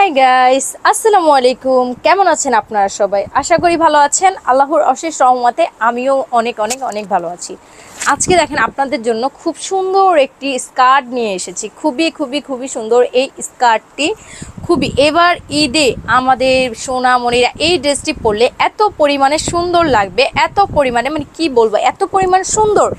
Hi guys, আসসালামু আলাইকুম। কেমন আছেন আপনারা সবাই? আশা করি ভালো আছেন। আল্লাহর অশেষ রহমতে আমিও অনেক অনেক অনেক ভালো আছি। আজকে দেখেন আপনাদের জন্য খুব সুন্দর একটি স্কার্ট নিয়ে এসেছি। খুবই খুবই খুবই সুন্দর এই স্কার্টটি। খুবই এবার ঈদে আমাদের সোনামণিরা এই ড্রেসটি পরলে এত পরিমাণে সুন্দর লাগবে, এত পরিমাণে মানে কি বলবো, এত পরিমাণ সুন্দর।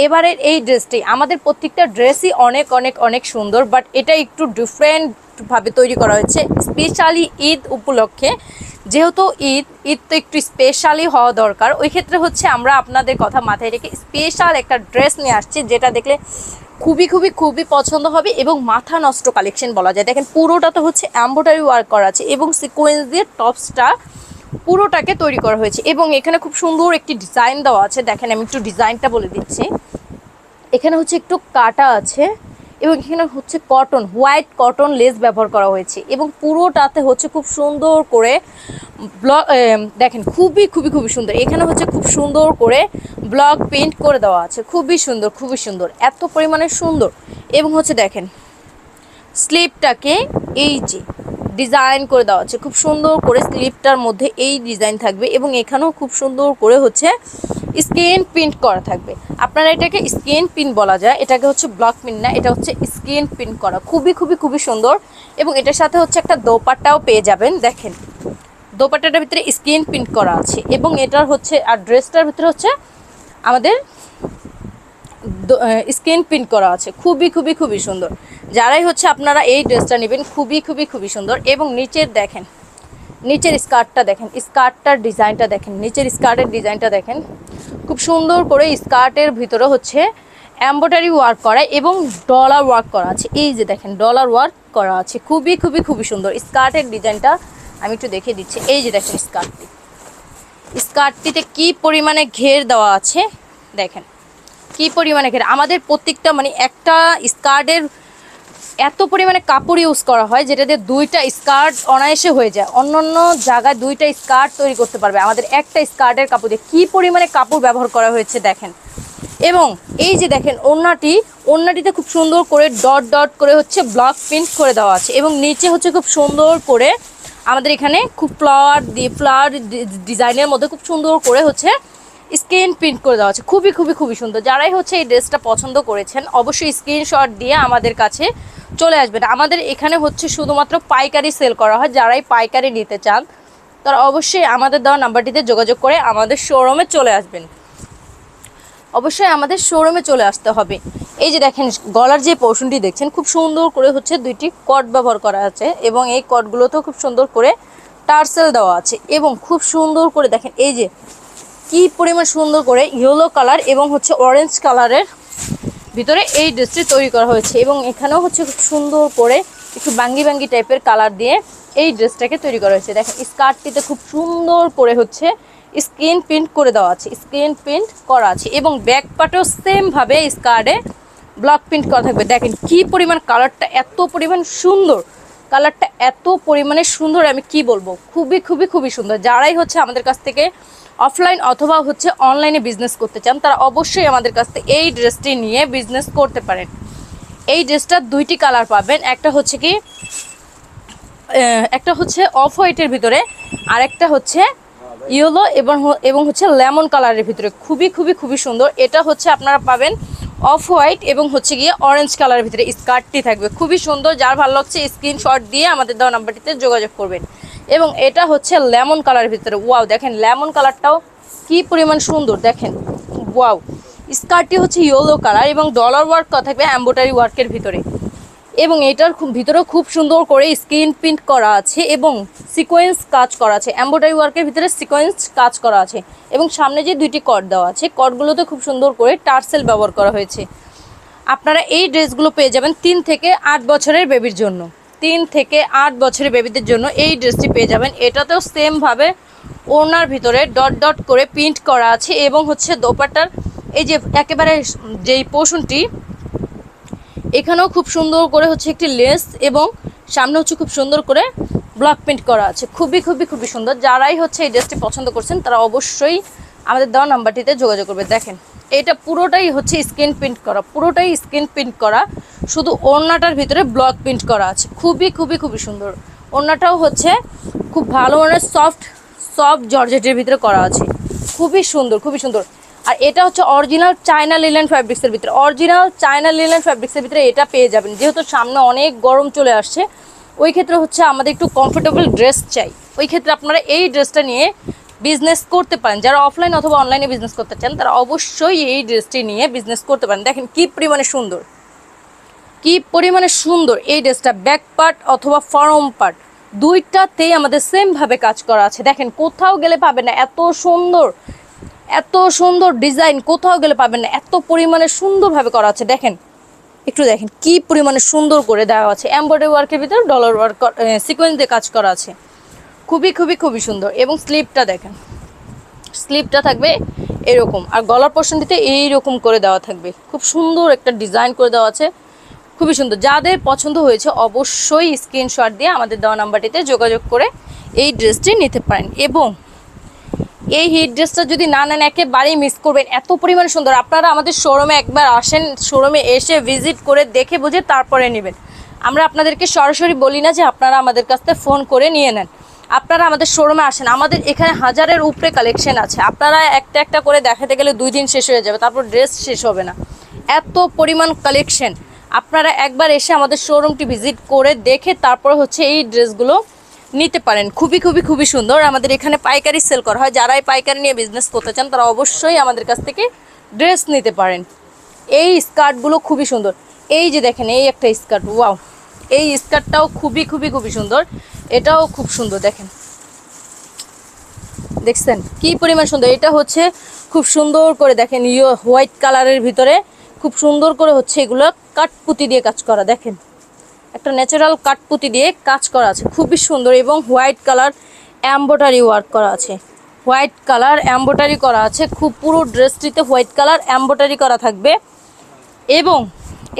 এবারের এই ড্রেসটি, আমাদের প্রত্যেকটা ড্রেসই অনেক অনেক অনেক সুন্দর, বাট এটা একটু ডিফারেন্টভাবে তৈরি করা হয়েছে স্পেশালি ঈদ উপলক্ষে। যেহেতু ঈদ তো একটু স্পেশালি হওয়া দরকার, ওই ক্ষেত্রে হচ্ছে আমরা আপনাদের কথা মাথায় রেখে স্পেশাল একটা ড্রেস নিয়ে আসছি, যেটা দেখলে খুবই খুবই খুবই পছন্দ হবে এবং মাথা নষ্ট কালেকশন বলা যায়। দেখেন পুরোটাতে হচ্ছে এমব্রয়ডারি ওয়ার্ক করা আছে এবং সিকোয়েন্স দিয়ে টপসটা পুরোটাকে তৈরি করা হয়েছে এবং এখানে খুব সুন্দর একটি ডিজাইন দেওয়া আছে। দেখেন আমি একটু ডিজাইনটা বলে দিচ্ছি। এখানে হচ্ছে একটু কাটা আছে এবং এখানে হচ্ছে কটন, হোয়াইট কটন লেস ব্যবহার করা হয়েছে এবং পুরোটাতে হচ্ছে খুব সুন্দর করে দেখেন খুবই খুবই খুবই সুন্দর। এখানে হচ্ছে খুব সুন্দর করে ব্লক পেইন্ট করে দেওয়া আছে, খুবই সুন্দর খুবই সুন্দর, এত পরিমাণে সুন্দর। এবং হচ্ছে দেখেন স্লিপটাকে এই যে ডিজাইন করে দেওয়া আছে, খুব সুন্দর করে স্লিপটার মধ্যে এই ডিজাইন থাকবে এবং এখানেও খুব সুন্দর করে হচ্ছে স্ক্রিন প্রিন্ট করা থাকবে। আপনারা এটাকে স্ক্রিন প্রিন্ট বলা যায়, এটাকে হচ্ছে ব্লক প্রিন্ট না, এটা হচ্ছে স্ক্রিন প্রিন্ট করা। খুবই খুবই খুবই সুন্দর এবং এটার সাথে হচ্ছে একটা দোপাট্টাও পেয়ে যাবেন। দেখেন দোপাট্টাটার ভিতরে স্ক্রিন প্রিন্ট করা আছে এবং এটার হচ্ছে আর ড্রেসটার ভিতরে হচ্ছে আমাদের স্ক্রিন প্রিন্ট করা আছে। খুবই খুবই খুবই সুন্দর। যারাই হচ্ছে আপনারা এই ড্রেসটা নেবেন, খুবই খুবই খুবই সুন্দর। এবং নিচের দেখেন, নিচের স্কার্টটা দেখেন, স্কার্টটার ডিজাইনটা দেখেন, নিচের স্কার্টের ডিজাইনটা দেখেন, খুব সুন্দর করে স্কার্টের ভিতরে হচ্ছে এমব্রয়ডারি ওয়ার্ক করা এবং ডলার ওয়ার্ক করা আছে। এই যে দেখেন ডলার ওয়ার্ক করা আছে, খুবই খুবই খুবই সুন্দর। স্কার্টের ডিজাইনটা আমি একটু দেখিয়ে দিচ্ছি। এই যে দেখেন স্কার্টটিতে কি পরিমাণে ঘের দেওয়া আছে, দেখেন কি পরিমাণে ঘের। আমাদের প্রত্যেকটা মানে একটা স্কার্টের এত পরিমাণে কাপড় ইউজ করা হয়, যেটা দিয়ে দুইটা স্কার্ট অনায়াসে হয়ে যায়। অন্য অন্য জায়গায় দুইটা স্কার্ট তৈরি করতে পারবে, আমাদের একটা স্কার্টের কাপড় দিয়ে কী পরিমাণে কাপড় ব্যবহার করা হয়েছে দেখেন। এবং এই যে দেখেন ওড়নাটিতে খুব সুন্দর করে ডট ডট করে হচ্ছে ব্লক প্রিন্ট করে দেওয়া আছে এবং নিচে হচ্ছে খুব সুন্দর করে আমাদের এখানে খুব ফ্লাওয়ার ডিজাইনের মধ্যে খুব সুন্দর করে হচ্ছে স্ক্রিন প্রিন্ট করে দেওয়া আছে। খুবই খুবই খুবই সুন্দর। যারাই হচ্ছে এই ড্রেসটা পছন্দ করেছেন অবশ্যই স্ক্রিনশট দিয়ে আমাদের কাছে চলে আসবেন। আমাদের এখানে হচ্ছে শুধুমাত্র পাইকারি সেল করা হয়। যারাই পাইকারি নিতে চান তারা অবশ্যই আমাদের দেওয়া নাম্বারটিতে যোগাযোগ করে আমাদের শোরুমে চলে আসবেন। অবশ্যই আমাদের শোরুমে চলে আসতে হবে। এই যে দেখেন গলার যে পোর্শনটি দেখছেন, খুব সুন্দর করে হচ্ছে দুইটি কট ব্যবহার করা আছে এবং এই কটগুলোতেও খুব সুন্দর করে টার্সেল দেওয়া আছে এবং খুব সুন্দর করে দেখেন এই যে কি পরিমাণ সুন্দর করে ইয়েলো কালার এবং হচ্ছে অরেঞ্জ কালারের ভিতরে এই ড্রেসটি তৈরি করা হয়েছে এবং এখানেও হচ্ছে খুব সুন্দর করে একটু বাঙ্গি বাঙ্গি টাইপের কালার দিয়ে এই ড্রেসটাকে তৈরি করা হয়েছে। দেখেন স্কার্টটিতে খুব সুন্দর করে হচ্ছে স্ক্রিন প্রিন্ট করে দেওয়া আছে, স্ক্রিন প্রিন্ট করা আছে এবং ব্যাক পার্টেও সেমভাবে স্কার্টে ব্লক প্রিন্ট করা থাকবে। দেখেন কি পরিমাণ কালারটা এত পরিমাণ সুন্দর, কালারটা এত পরিমাণে সুন্দর আমি কি বলবো, খুবই খুবই খুবই সুন্দর। যারাই হচ্ছে আমাদের কাছ থেকে অফলাইন অথবা হচ্ছে অনলাইনে বিজনেস করতে চান তারা অবশ্যই আমাদের কাছ থেকে এই ড্রেসটি নিয়ে বিজনেস করতে পারেন। এই ড্রেসটার দুইটি কালার পাবেন, একটা হচ্ছে অফ হোয়াইটের ভিতরে আর একটা হচ্ছে ইয়েলো এবং হচ্ছে লেমন কালারের ভিতরে। খুবই খুবই খুবই সুন্দর। এটা হচ্ছে আপনারা পাবেন অফ হোয়াইট এবং হচ্ছে গিয়ে অরেঞ্জ কালারের ভিতরে স্কার্টটি থাকবে, খুবই সুন্দর। যার ভালো লাগছে স্ক্রিনশট দিয়ে আমাদের দেওয়া নাম্বারটিতে যোগাযোগ করবেন। এবং এটা হচ্ছে লেমন কালারের ভিতরে। ওয়াও দেখেন লেমন কালারটাও কি পরিমাণ সুন্দর দেখেন। ওয়াও স্কার্টটি হচ্ছে ইয়েলো কালার এবং ডলার ওয়ার্ক করা থাকবে এমব্রয়ডারি ওয়ার্কের ভিতরে এবং এটার ভিতরেও খুব সুন্দর করে স্ক্রিন প্রিন্ট করা আছে এবং সিকোয়েন্স কাজ করা আছে। এমব্রয়ডারি ওয়ার্কের ভিতরে সিকোয়েন্স কাজ করা আছে এবং সামনে যে দুইটি কট দেওয়া আছে কটগুলোতে খুব সুন্দর করে টার্সেল ব্যবহার করা হয়েছে। আপনারা এই ড্রেসগুলো পেয়ে যাবেন 3 থেকে 8 বছরের বেবির জন্য। 3 থেকে 8 বছরের বেবিদের জন্য এই ড্রেসটি পেয়ে যাবেন। এটাতেও সেমভাবে ওড়নার ভিতরে ডট ডট করে প্রিন্ট করা আছে এবং হচ্ছে দোপাট্টার এই যে একেবারে যেই পোর্শনটি এখানেও খুব সুন্দর করে হচ্ছে একটি লেস এবং সামনে হচ্ছে খুব সুন্দর করে ব্লক প্রিন্ট করা আছে। খুবই খুবই খুবই সুন্দর। যারাই হচ্ছে এই ড্রেসটি পছন্দ করছেন তারা অবশ্যই আমাদের দেওয়া নাম্বারটিতে যোগাযোগ করবে। দেখেন এটা পুরোটাই হচ্ছে স্ক্রিন প্রিন্ট করা, পুরোটাই স্ক্রিন প্রিন্ট করা, শুধু ওড়নাটার ভিতরে ব্লক প্রিন্ট করা আছে। খুবই খুবই খুবই সুন্দর। ওড়নাটাও হচ্ছে খুব ভালো মানের সফট সফট জর্জেটের ভিতরে করা আছে, খুবই সুন্দর খুবই সুন্দর। আর এটা হচ্ছে অরিজিনাল চায়না লিনেন ফ্যাব্রিক্সের ভিতরে, অরিজিনাল চায়না লিনেন ফ্যাব্রিক্সের ভিতরে এটা পেয়ে যাবেন। যেহেতু সামনে অনেক গরম চলে আসছে, ওই ক্ষেত্রে হচ্ছে আমাদের একটু কমফোর্টেবল ড্রেস চাই, ওই ক্ষেত্রে আপনারা এই ড্রেসটা নিয়ে বিজনেস করতে পারেন। যারা অফলাইন অথবা অনলাইনে বিজনেস করতে চান তারা অবশ্যই এই ড্রেসটি নিয়ে বিজনেস করতে পারেন। দেখেন কি পরিমাণে সুন্দর, কি পরিমাণে সুন্দর এই ড্রেসটা। ব্যাক পার্ট অথবা ফরম পার্ট দুইটাতেই আমাদের সেমভাবে কাজ করা আছে। দেখেন কোথাও গেলে পাবেন না এত সুন্দর, এত সুন্দর ডিজাইন কোথাও গেলে পাবেন না, এত পরিমাণে সুন্দরভাবে করা আছে। দেখেন একটু দেখেন কি পরিমাণে সুন্দর করে দেওয়া আছে, এমব্রয়ডারি ওয়ার্কের ভিতরে ডলার ওয়ার্ক সিকোয়েন্স দিয়ে কাজ করা আছে, খুবই খুবই খুবই সুন্দর। এবং স্লিপটা দেখেন, স্লিপটা থাকবে এরকম, আর গলার পোর্শনটিতে এইরকম করে দেওয়া থাকবে, খুব সুন্দর একটা ডিজাইন করে দেওয়া আছে, খুবই সুন্দর। যাদের পছন্দ হয়েছে অবশ্যই স্ক্রিনশট দিয়ে আমাদের দেওয়া নাম্বারটিতে যোগাযোগ করে এই ড্রেসটি নিতে পারেন। এবং এই হিট ড্রেসটা যদি না নেন একেবারেই মিস করবেন, এত পরিমাণে সুন্দর। আপনারা আমাদের শোরুমে একবার আসেন, শোরুমে এসে ভিজিট করে দেখে বুঝে তারপরে নেবেন। আমরা আপনাদেরকে সরাসরি বলি না যে আপনারা আমাদের কাছ থেকে ফোন করে নিয়ে নেন, আপনারা আমাদের শোরুমে আসেন। আমাদের এখানে হাজারের উপরে কালেকশন আছে, আপনারা একটা একটা করে দেখাতে গেলে 2 দিন শেষ হয়ে যাবে, তারপর ড্রেস শেষ হবে না, এত পরিমাণ কালেকশন। আপনারা একবার এসে আমাদের শোরুমটি ভিজিট করে দেখে তারপর হচ্ছে এই ড্রেসগুলো নিতে পারেন। খুবই খুবই খুবই সুন্দর। আমাদের এখানে পাইকারি সেল করা হয়, যারাই পাইকারি নিয়ে বিজনেস করতে চান তারা অবশ্যই আমাদের কাছ থেকে ড্রেস নিতে পারেন। এই স্কার্টগুলো খুবই সুন্দর, এই যে দেখেন এই একটা স্কার্ট, ওয়াও, এই স্কার্টটাও খুবই খুবই খুবই সুন্দর, এটাও খুব সুন্দর। দেখেন দেখছেন কি পরিমাণ সুন্দর, এটা হচ্ছে খুব সুন্দর করে দেখেন হোয়াইট কালারের ভিতরে খুব সুন্দর করে হচ্ছে এগুলো কাঠপুতি দিয়ে কাজ করা। দেখেন একটা ন্যাচারাল কাঠপুতি দিয়ে কাজ করা আছে, খুবই সুন্দর। এবং হোয়াইট কালার এমব্রয়ডারি ওয়ার্ক করা আছে, হোয়াইট কালার এমব্রয়ডারি করা আছে, খুব পুরো ড্রেসটিতে হোয়াইট কালার এমব্রয়ডারি করা থাকবে। এবং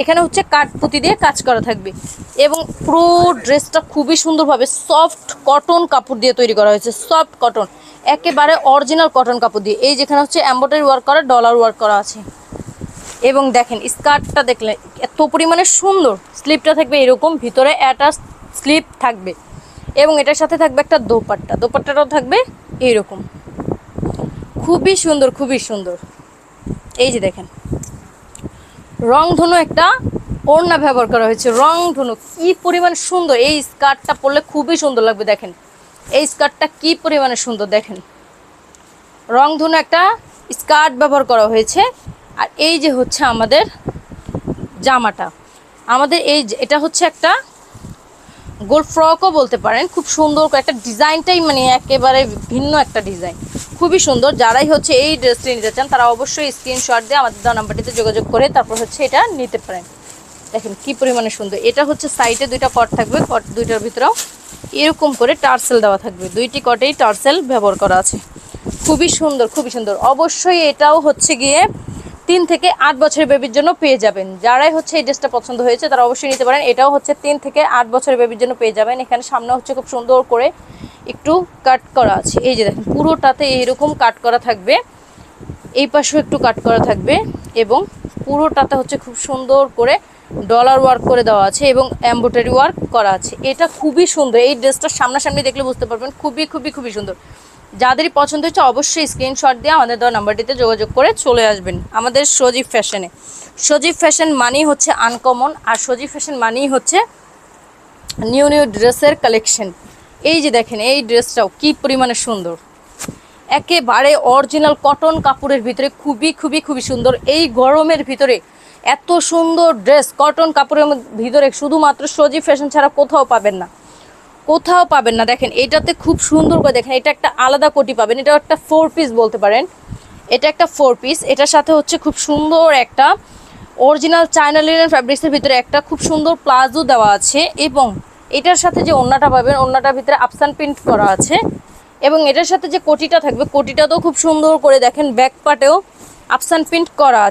এখানে হচ্ছে কাঠপুতি দিয়ে কাজ করা থাকবে। এবং পুরো ড্রেসটা খুবই সুন্দরভাবে সফট কটন কাপড় দিয়ে তৈরি করা হয়েছে, সফট কটন, একেবারে অরিজিনাল কটন কাপড় দিয়ে। এই যেখানে হচ্ছে এমব্রয়ডারি ওয়ার্ক করা, ডলার ওয়ার্ক করা আছে। এবং দেখেন স্কার্টটা দেখলে এত পরিমাণে সুন্দর, স্লিপটা থাকবে এরকম, ভিতরে অ্যাটাচ স্লিপ থাকবে। এবং এটার সাথে থাকবে একটা দোপাট্টা, দোপাট্টাটাও থাকবে এইরকম, খুবই সুন্দর খুবই সুন্দর। এই যে দেখেন রংধনু একটা ওড়না ব্যবহার করা হয়েছে, রংধনু কি পরিমাণ সুন্দর। এই স্কার্টটা পরলে খুবই সুন্দর লাগবে। দেখেন এই স্কার্টটা কি পরিমাণে সুন্দর, দেখেন রংধনু একটা স্কার্ট ব্যবহার করা হয়েছে। আর এই যে হচ্ছে আমাদের জামাটা, আমাদের এটা হচ্ছে একটা গোল ফ্রকও বলতে পারেন, খুব সুন্দর একটা ডিজাইনটাই মানে একেবারে ভিন্ন একটা ডিজাইন, খুবই সুন্দর। যারাই হচ্ছে এই ড্রেসটি নিতে চান তারা অবশ্যই স্ক্রিনশট দিয়ে আমাদের দেওয়া নাম্বারটিতে যোগাযোগ করে তারপর হচ্ছে এটা নিতে পারেন। দেখেন কি পরিমাণে সুন্দর। এটা হচ্ছে সাইডে 2টা কট থাকবে, কট 2টার ভিতরেও এরকম করে টার্সেল দেওয়া থাকবে, 2টি কটেই টার্সেল ব্যবহার করা আছে, খুবই সুন্দর খুবই সুন্দর। অবশ্যই এটাও হচ্ছে গিয়ে 3 থেকে 8 বছরের বেবির জন্য পেয়ে যাবেন। যারাই হচ্ছে এই ড্রেসটা পছন্দ হয়েছে তারা অবশ্যই নিতে পারেন। এটাও হচ্ছে 3 থেকে 8 বছরের বেবির জন্য পেয়ে যাবেন। এখানে সামনে হচ্ছে খুব সুন্দর করে একটু কাট করা আছে, এই যে দেখেন পুরোটাতে এইরকম কাট করা থাকবে, এই পাশেও একটু কাট করা থাকবে। এবং পুরোটাতে হচ্ছে খুব সুন্দর করে ডলার ওয়ার্ক করে দেওয়া আছে এবং এমব্রয়ডারি ওয়ার্ক করা আছে। এটা খুবই সুন্দর, এই ড্রেসটা সামনাসামনি দেখলে বুঝতে পারবেন, খুবই খুবই খুবই সুন্দর। যাদেরই পছন্দ হচ্ছে অবশ্যই স্ক্রিনশট দিয়ে আমাদের দেওয়া নাম্বারটিতে যোগাযোগ করে চলে আসবেন আমাদের সজীব ফ্যাশনে। সজীব ফ্যাশন মানেই হচ্ছে আনকমন, আর সজীব ফ্যাশন মানেই হচ্ছে নিউ নিউ ড্রেসের কালেকশন। এই যে দেখেন এই ড্রেসটাও কি পরিমাণে সুন্দর, একেবারে অরিজিনাল কটন কাপড়ের ভিতরে খুবই খুবই খুবই সুন্দর। এই গরমের ভিতরে এত সুন্দর ড্রেস কটন কাপড়ের ভিতরে শুধুমাত্র সজীব ফ্যাশন ছাড়া কোথাও পাবেন না, কোথাও পাবেন না। দেখেন এটাতে খুব সুন্দর করে দেখেন, এটা একটা আলাদা কোটি পাবেন, এটা একটা 4 পিস বলতে পারেন, এটা একটা 4 পিস। এটার সাথে হচ্ছে খুব সুন্দর একটা অরিজিনাল চায়না লিনেন ফ্যাব্রিক্সের ভিতরে একটা খুব সুন্দর প্লাজো দেওয়া আছে। এবং এটার সাথে যে ওড়নাটা পাবেন, ওড়নাটার ভিতরে আফসান প্রিন্ট করা আছে। এবং এটার সাথে যে কোটিটা থাকবে, কোটিটাতেও খুব সুন্দর করে দেখেন ব্যাক পার্টেও আফসান প্রিন্ট করা